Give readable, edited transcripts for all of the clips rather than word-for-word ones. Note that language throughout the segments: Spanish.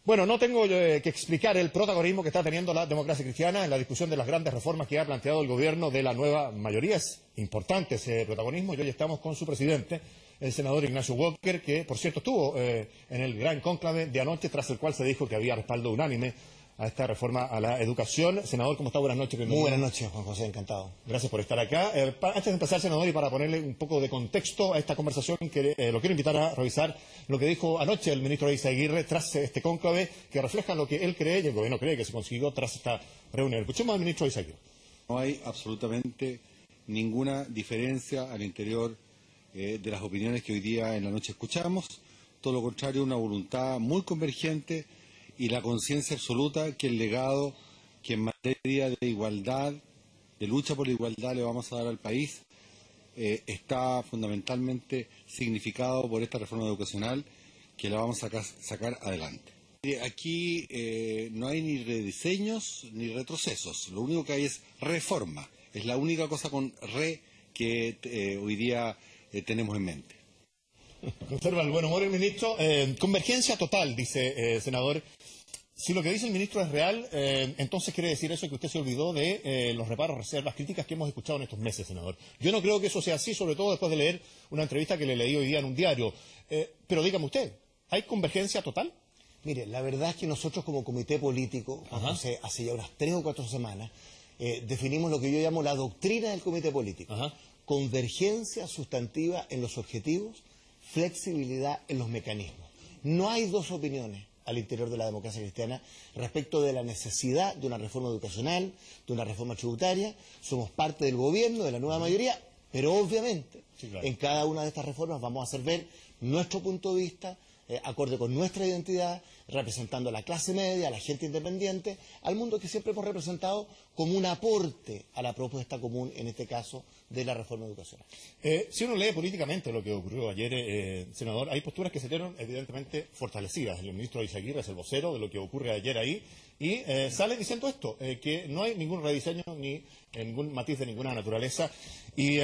Bueno, no tengo que explicar el protagonismo que está teniendo la democracia cristiana en la discusión de las grandes reformas que ha planteado el gobierno de la nueva mayoría. Es importante ese protagonismo y hoy estamos con su presidente, el senador Ignacio Walker, que por cierto estuvo en el gran cónclave de anoche, tras el cual se dijo que había respaldo unánime a esta reforma a la educación. Senador, ¿cómo está? Buenas noches. Muy buenas noches, Juan José, encantado. Gracias por estar acá. Antes de empezar, senador, y para ponerle un poco de contexto a esta conversación, que lo quiero invitar a revisar lo que dijo anoche el ministro Eizaguirre tras este cónclave, que refleja lo que él cree y el gobierno cree que se consiguió tras esta reunión. Escuchemos al ministro Eizaguirre. No hay absolutamente ninguna diferencia al interior de las opiniones que hoy día en la noche escuchamos. Todo lo contrario, una voluntad muy convergente y la conciencia absoluta que el legado que en materia de igualdad, de lucha por la igualdad le vamos a dar al país, está fundamentalmente significado por esta reforma educacional que la vamos a sacar adelante. Aquí no hay ni rediseños ni retrocesos, lo único que hay es reforma, es la única cosa con que hoy día tenemos en mente. Conserva el buen humor el ministro. Convergencia total, dice senador. Si lo que dice el ministro es real, entonces quiere decir eso que usted se olvidó de los reparos, reservas, críticas que hemos escuchado en estos meses, senador. Yo no creo que eso sea así, sobre todo después de leer una entrevista que le leí hoy día en un diario. Pero dígame usted, ¿hay convergencia total? Mire, la verdad es que nosotros como comité político, hace ya unas 3 o 4 semanas, definimos lo que yo llamo la doctrina del comité político. Convergencia sustantiva en los objetivos, flexibilidad en los mecanismos. No hay dos opiniones al interior de la democracia cristiana respecto de la necesidad de una reforma educacional, de una reforma tributaria. Somos parte del gobierno, de la nueva mayoría, pero obviamente en cada una de estas reformas vamos a hacer ver nuestro punto de vista, acorde con nuestra identidad, representando a la clase media, a la gente independiente, al mundo que siempre hemos representado como un aporte a la propuesta común, en este caso, de la reforma educacional. Si uno lee políticamente lo que ocurrió ayer, senador, hay posturas que se vieron evidentemente fortalecidas. El ministro Eizaguirre es el vocero de lo que ocurre ayer ahí y sale diciendo esto, que no hay ningún rediseño ni ningún matiz de ninguna naturaleza. Y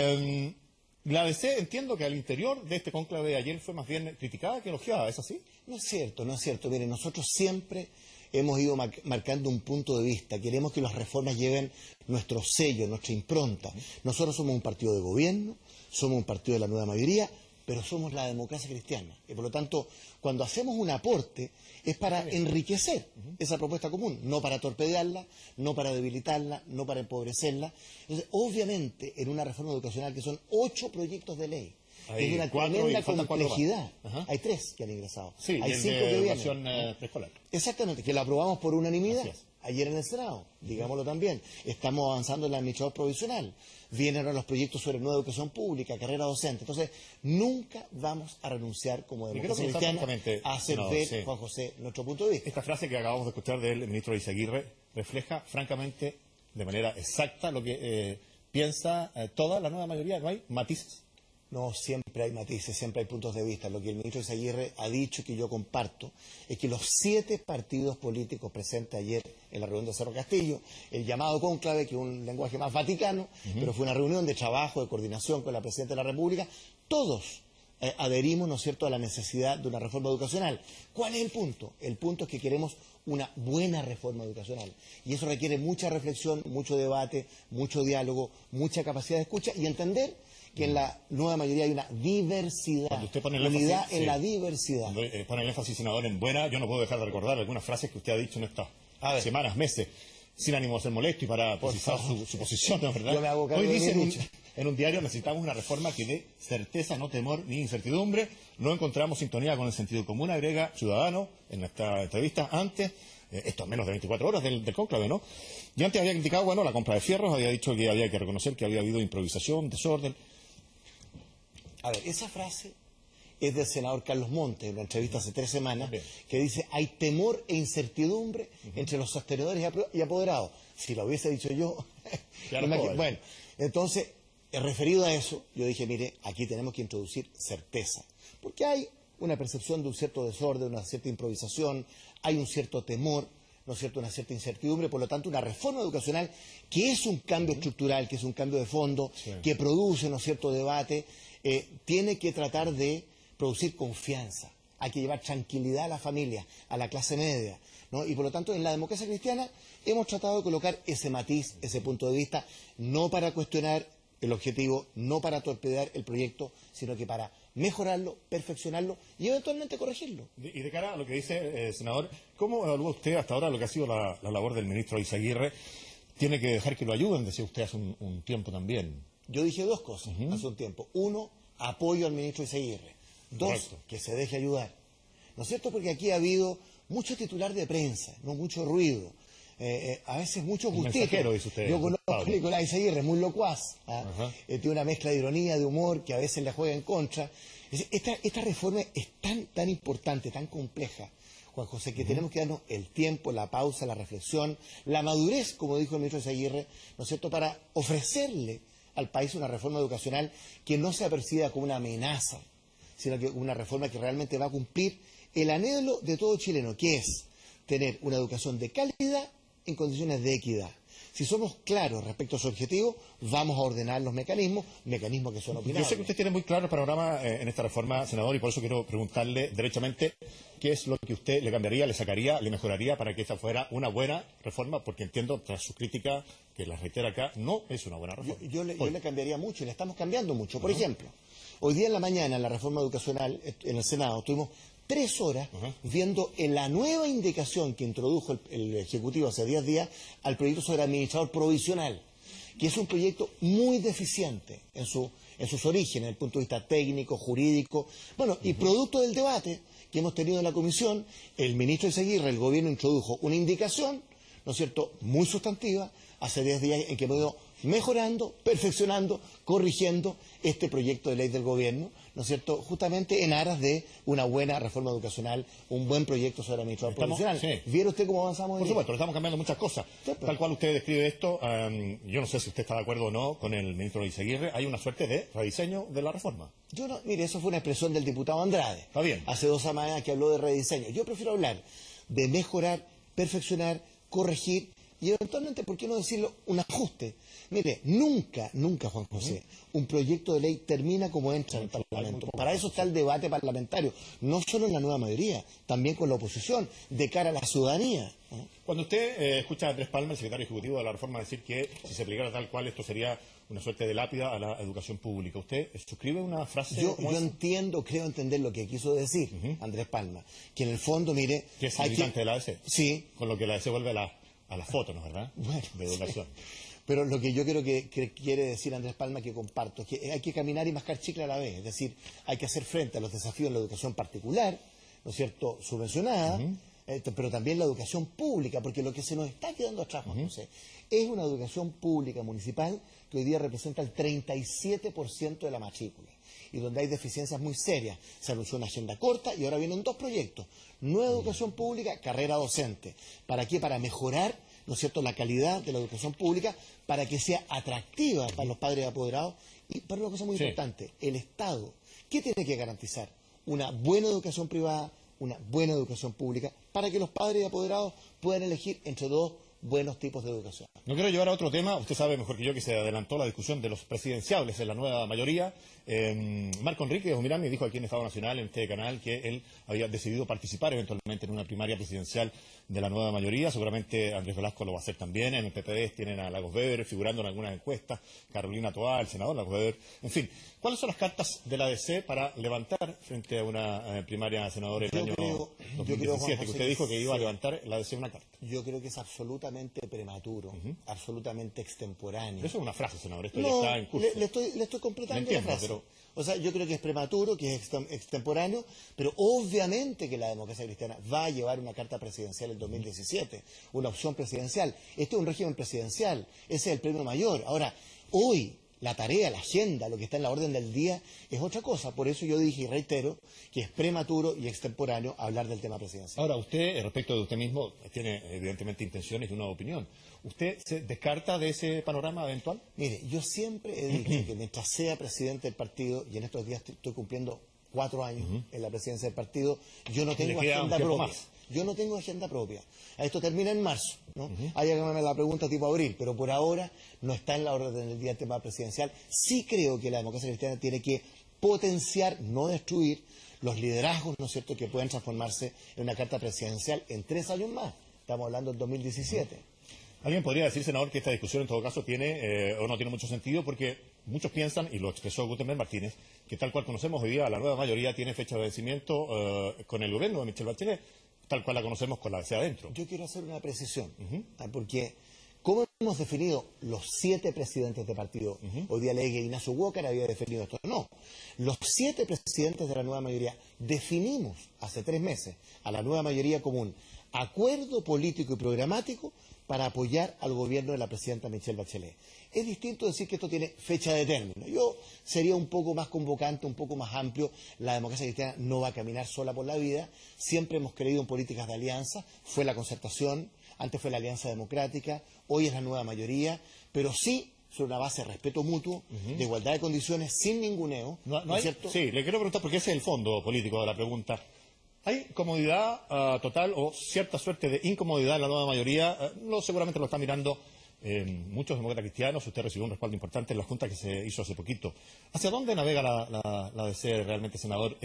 la ADC, entiendo que al interior de este cónclave de ayer fue más bien criticada que elogiada, ¿es así? No es cierto, no es cierto. Miren, nosotros siempre hemos ido marcando un punto de vista. Queremos que las reformas lleven nuestro sello, nuestra impronta. Nosotros somos un partido de gobierno, somos un partido de la nueva mayoría, pero somos la democracia cristiana. Y por lo tanto, cuando hacemos un aporte, es para enriquecer esa propuesta común, no para torpedearla, no para debilitarla, no para empobrecerla. Entonces, obviamente, en una reforma educacional que son 8 proyectos de ley, es de una tremenda complejidad. Hay 3 que han ingresado. Sí, hay 5 que vienen. Preescolar. Exactamente, que la aprobamos por unanimidad ayer en el Senado, digámoslo también. Estamos avanzando en el administrador provisional. Vienen ahora los proyectos sobre nueva educación pública, carrera docente. Entonces, nunca vamos a renunciar como democracia cristiana a hacer ver, Juan José, nuestro punto de vista. Esta frase que acabamos de escuchar del ministro Eizaguirre refleja, francamente, de manera exacta lo que piensa toda la nueva mayoría. ¿No hay matices? No, siempre hay matices, siempre hay puntos de vista. Lo que el ministro Eizaguirre ha dicho, que yo comparto, es que los 7 partidos políticos presentes ayer en la reunión de Cerro Castillo, el llamado cónclave, que es un lenguaje más vaticano, pero fue una reunión de trabajo, de coordinación con la Presidenta de la República, todos adherimos, ¿no es cierto?, a la necesidad de una reforma educacional. ¿Cuál es el punto? El punto es que queremos una buena reforma educacional. Y eso requiere mucha reflexión, mucho debate, mucho diálogo, mucha capacidad de escucha y entender que en la nueva mayoría hay una diversidad, cuando usted pone el unidad énfasis, en la diversidad. Cuando pone el énfasis, senador, en buena, yo no puedo dejar de recordar algunas frases que usted ha dicho en estas semanas, meses, sin ánimo de ser molesto y para precisar su posición, ¿no es verdad? Yo me hago cargo. Hoy dice en un diario, necesitamos una reforma que dé certeza, no temor ni incertidumbre. No encontramos sintonía con el sentido común, agrega Ciudadano en esta entrevista antes. Esto a menos de 24 horas del cónclave, ¿no? Y antes había criticado, bueno, la compra de fierros, había dicho que había que reconocer que había habido improvisación, desorden. A ver, esa frase es del senador Carlos Montes, en una entrevista hace 3 semanas, que dice, hay temor e incertidumbre entre los sostenedores y apoderados. Si lo hubiese dicho yo... Bueno, entonces, referido a eso, yo dije, mire, aquí tenemos que introducir certeza, porque hay una percepción de un cierto desorden, una cierta improvisación, hay un cierto temor, ¿no es cierto?, una cierta incertidumbre. Por lo tanto, una reforma educacional que es un cambio estructural, que es un cambio de fondo, que produce, ¿no es cierto?, debate, tiene que tratar de producir confianza. hay que llevar tranquilidad a la familia, a la clase media, ¿no? Y por lo tanto, en la democracia cristiana hemos tratado de colocar ese matiz, ese punto de vista, no para cuestionar el objetivo, no para torpedear el proyecto, sino que para mejorarlo, perfeccionarlo y eventualmente corregirlo. Y de cara a lo que dice, senador, ¿cómo evalúa usted hasta ahora lo que ha sido la labor del ministro Izaguirre? Tiene que dejar que lo ayuden, decía usted hace un tiempo también. Yo dije dos cosas hace un tiempo. Uno, apoyo al ministro Izaguirre. Dos, Correcto. que se deje ayudar. ¿No es cierto? Porque aquí ha habido mucho titular de prensa, no mucho ruido. A veces muchos mensajero, dice usted. Yo conozco a Nicolás Izaguirre, muy locuaz. Tiene una mezcla de ironía, de humor, que a veces le juega en contra. Esta reforma es tan importante, tan compleja, Juan José, que tenemos que darnos el tiempo, la pausa, la reflexión, la madurez, como dijo el ministro Izaguirre, ¿no es cierto?, para ofrecerle al país una reforma educacional que no sea percibida como una amenaza, sino que una reforma que realmente va a cumplir el anhelo de todo chileno, que es tener una educación de calidad en condiciones de equidad. Si somos claros respecto a su objetivo, vamos a ordenar los mecanismos que son opinables. Yo sé que usted tiene muy claro el panorama en esta reforma, senador, y por eso quiero preguntarle derechamente qué es lo que usted le cambiaría, le sacaría, le mejoraría para que esta fuera una buena reforma, porque entiendo, tras su crítica, que la reitera acá, no es una buena reforma. Yo le cambiaría mucho, y le estamos cambiando mucho. Por ejemplo, hoy día en la mañana, en la reforma educacional, en el Senado, tuvimos 3 horas viendo en la nueva indicación que introdujo el Ejecutivo hace 10 días al proyecto sobre administrador provisional, que es un proyecto muy deficiente en sus orígenes, desde el punto de vista técnico, jurídico. Bueno, y producto del debate que hemos tenido en la comisión, el ministro Izaguirre, el gobierno introdujo una indicación, ¿no es cierto?, muy sustantiva, hace 10 días, en que hemos ido mejorando, perfeccionando, corrigiendo este proyecto de ley del gobierno, ¿no es cierto?, justamente en aras de una buena reforma educacional, un buen proyecto sobre administrador provisional. Sí. ¿Viera usted cómo avanzamos? Por supuesto, le estamos cambiando muchas cosas. Sí, pero... Tal cual usted describe esto, yo no sé si usted está de acuerdo o no con el ministro Izaguirre, hay una suerte de rediseño de la reforma. Yo no, mire, eso fue una expresión del diputado Andrade. Está bien. Hace 2 semanas que habló de rediseño. Yo prefiero hablar de mejorar, perfeccionar, corregir y eventualmente, ¿por qué no decirlo?, un ajuste. Mire, nunca, Juan José, un proyecto de ley termina como entra en el Parlamento. Para eso está el debate parlamentario, no solo en la nueva mayoría, también con la oposición, de cara a la ciudadanía. Cuando usted escucha a Andrés Palma, el secretario ejecutivo de la reforma, decir que si se aplicara tal cual esto sería una suerte de lápida a la educación pública, ¿usted suscribe una frase como esa? Entiendo, creo entender lo que quiso decir Andrés Palma, que en el fondo, mire... Que es militante de la ADC. Sí. Con lo que la ADC vuelve a las fotos, ¿no es verdad? Bueno, de educación. Sí. Pero lo que yo creo que quiere decir Andrés Palma, que comparto, es que hay que caminar y mascar chicle a la vez. Es decir, hay que hacer frente a los desafíos en la educación particular, ¿no es cierto?, subvencionada, pero también la educación pública, porque lo que se nos está quedando atrás, Juan José, es una educación pública municipal que hoy día representa el 37% de la matrícula y donde hay deficiencias muy serias. Se anunció una agenda corta y ahora vienen 2 proyectos. Nueva educación pública, carrera docente. ¿Para qué? Para mejorar, ¿no es cierto?, la calidad de la educación pública, para que sea atractiva para los padres apoderados. Y para una cosa muy importante, el Estado, ¿qué tiene que garantizar? Una buena educación privada, una buena educación pública, para que los padres apoderados puedan elegir entre 2 buenos tipos de educación. No quiero llevar a otro tema, usted sabe mejor que yo que se adelantó la discusión de los presidenciables en la nueva mayoría. Marco Enrique Humirami dijo aquí en Estado Nacional, en este canal, que él había decidido participar eventualmente en una primaria presidencial de la nueva mayoría. Seguramente Andrés Velasco lo va a hacer también. En el PPD tienen a Lagos Weber figurando en algunas encuestas, Carolina Toá, el senador Lagos Weber. En fin, ¿cuáles son las cartas de la ADC para levantar frente a una primaria de senadores el año 2017? Que usted dijo que iba a levantar la ADC una carta. Yo creo que es absolutamente prematuro, absolutamente extemporáneo. Eso es una frase, senador, esto ya está en curso. Le estoy completando entiendo, la frase. pero... O sea, yo creo que es prematuro, que es extemporáneo, pero obviamente que la democracia cristiana va a llevar una carta presidencial en 2017, una opción presidencial. Este es un régimen presidencial, ese es el premio mayor. Ahora, hoy la tarea, la agenda, lo que está en la orden del día es otra cosa. Por eso yo dije y reitero que es prematuro y extemporáneo hablar del tema presidencial. Ahora, usted, respecto de usted mismo, tiene evidentemente intenciones y una opinión. ¿Usted se descarta de ese panorama eventual? Mire, yo siempre he dicho que mientras sea presidente del partido, y en estos días estoy cumpliendo 4 años en la presidencia del partido, yo no tengo agenda propia. Yo no tengo agenda propia. Esto termina en marzo, ¿no? Hay que hacerme la pregunta tipo abril, pero por ahora no está en la orden del día el tema presidencial. Sí creo que la democracia cristiana tiene que potenciar, no destruir, los liderazgos, ¿no es cierto?, que pueden transformarse en una carta presidencial en 3 años más. Estamos hablando del 2017. Alguien podría decir, senador, que esta discusión en todo caso tiene o no tiene mucho sentido porque muchos piensan, y lo expresó Gutenberg Martínez, que tal cual conocemos hoy día, la nueva mayoría tiene fecha de vencimiento con el gobierno de Michelle Bachelet, tal cual la conocemos con la de adentro. Yo quiero hacer una precisión, porque ¿cómo hemos definido los 7 presidentes de partido? Hoy día leí que Ignacio Walker había definido esto. No, los 7 presidentes de la nueva mayoría definimos hace 3 meses a la nueva mayoría común acuerdo político y programático para apoyar al gobierno de la presidenta Michelle Bachelet. Es distinto decir que esto tiene fecha de término. Yo sería un poco más convocante, un poco más amplio. La democracia cristiana no va a caminar sola por la vida. Siempre hemos creído en políticas de alianza. Fue la concertación, antes fue la alianza democrática, hoy es la nueva mayoría, pero sí sobre una base de respeto mutuo, de igualdad de condiciones, sin ninguneo. ¿No es cierto? Sí, le quiero preguntar, porque ese es el fondo político de la pregunta. ¿Hay comodidad total o cierta suerte de incomodidad en la nueva mayoría? Seguramente lo está mirando muchos demócratas cristianos. Usted recibió un respaldo importante en la junta que se hizo hace poquito. ¿Hacia dónde navega la DC realmente, senador?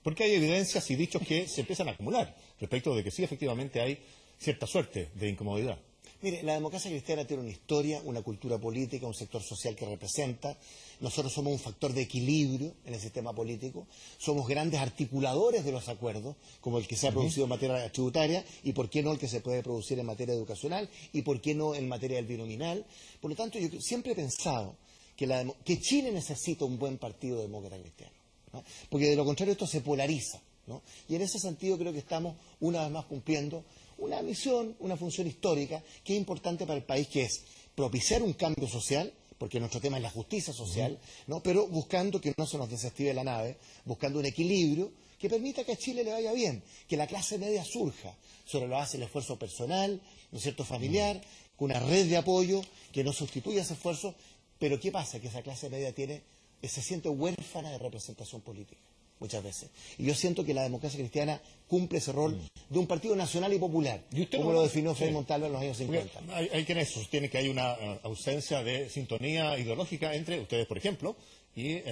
Porque hay evidencias y dichos que se empiezan a acumular respecto de que sí, efectivamente, hay cierta suerte de incomodidad. Mire, la democracia cristiana tiene una historia, una cultura política, un sector social que representa. Nosotros somos un factor de equilibrio en el sistema político. Somos grandes articuladores de los acuerdos, como el que se ha producido en materia tributaria, y por qué no el que se puede producir en materia educacional, y por qué no en materia del binominal. Por lo tanto, yo siempre he pensado que Chile necesita un buen partido demócrata cristiano, ¿no? Porque de lo contrario esto se polariza, ¿no? Y en ese sentido creo que estamos una vez más cumpliendo una misión, una función histórica que es importante para el país, que es propiciar un cambio social, porque nuestro tema es la justicia social, ¿no? Pero buscando que no se nos desactive la nave, buscando un equilibrio que permita que a Chile le vaya bien, que la clase media surja sobre la base del esfuerzo personal, ¿no es cierto?, familiar, con una red de apoyo que no sustituya ese esfuerzo. Pero ¿qué pasa? Que esa clase media se siente huérfana de representación política muchas veces. Y yo siento que la democracia cristiana cumple ese rol de un partido nacional y popular, como lo definió Frei Montalva en los años 50. Hay quienes sostienen que hay una ausencia de sintonía ideológica entre ustedes, por ejemplo, y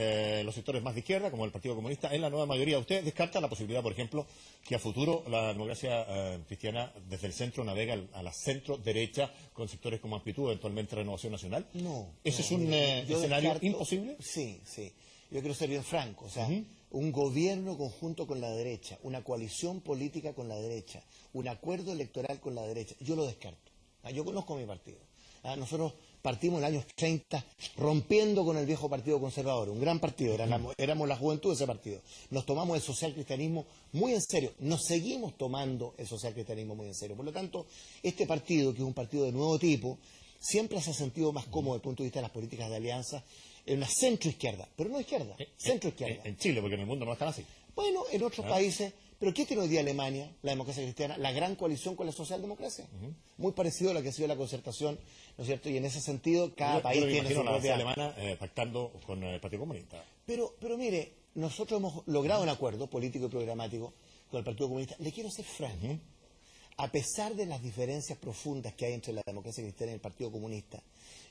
los sectores más de izquierda, como el Partido Comunista, en la nueva mayoría. ¿Usted descarta la posibilidad, por ejemplo, que a futuro la democracia cristiana desde el centro navegue a la centro-derecha con sectores como Amplitud, eventualmente Renovación Nacional? No. ¿Ese es un escenario imposible? Sí, sí. Yo quiero ser bien franco. O sea, un gobierno conjunto con la derecha, una coalición política con la derecha, un acuerdo electoral con la derecha, yo lo descarto. Yo conozco mi partido. Nosotros partimos en los años 30 rompiendo con el viejo Partido Conservador, un gran partido, éramos la juventud de ese partido. Nos tomamos el socialcristianismo muy en serio, nos seguimos tomando el socialcristianismo muy en serio. Por lo tanto, este partido, que es un partido de nuevo tipo, siempre se ha sentido más cómodo desde el punto de vista de las políticas de alianza, en una centroizquierda, pero no izquierda, centroizquierda. En Chile, porque en el mundo no están así. Bueno, en otros países. ¿Pero qué tiene hoy día Alemania, la democracia cristiana? La gran coalición con la socialdemocracia. Muy parecido a lo que ha sido la concertación, ¿no es cierto? Y en ese sentido, cada país tiene su propia... alemana pactando con el Partido Comunista. Pero mire, nosotros hemos logrado un acuerdo político y programático con el Partido Comunista. Le quiero ser franco. A pesar de las diferencias profundas que hay entre la democracia cristiana y el Partido Comunista,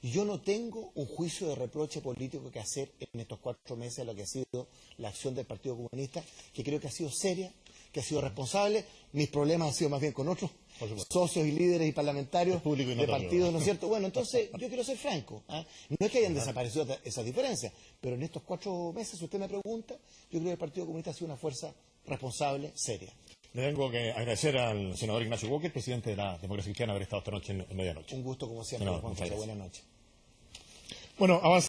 yo no tengo un juicio de reproche político que hacer en estos 4 meses a lo que ha sido la acción del Partido Comunista, que creo que ha sido seria, que ha sido responsable. Mis problemas han sido más bien con otros socios y líderes y parlamentarios de partidos, ¿no es cierto? Bueno, entonces yo quiero ser franco. No es que hayan desaparecido esas diferencias, pero en estos 4 meses, si usted me pregunta, yo creo que el Partido Comunista ha sido una fuerza responsable, seria. Le tengo que agradecer al senador Ignacio Walker, presidente de la Democracia Cristiana, haber estado esta noche en Medianoche. Un gusto, como siempre. Buenas noches. Bueno, avanza.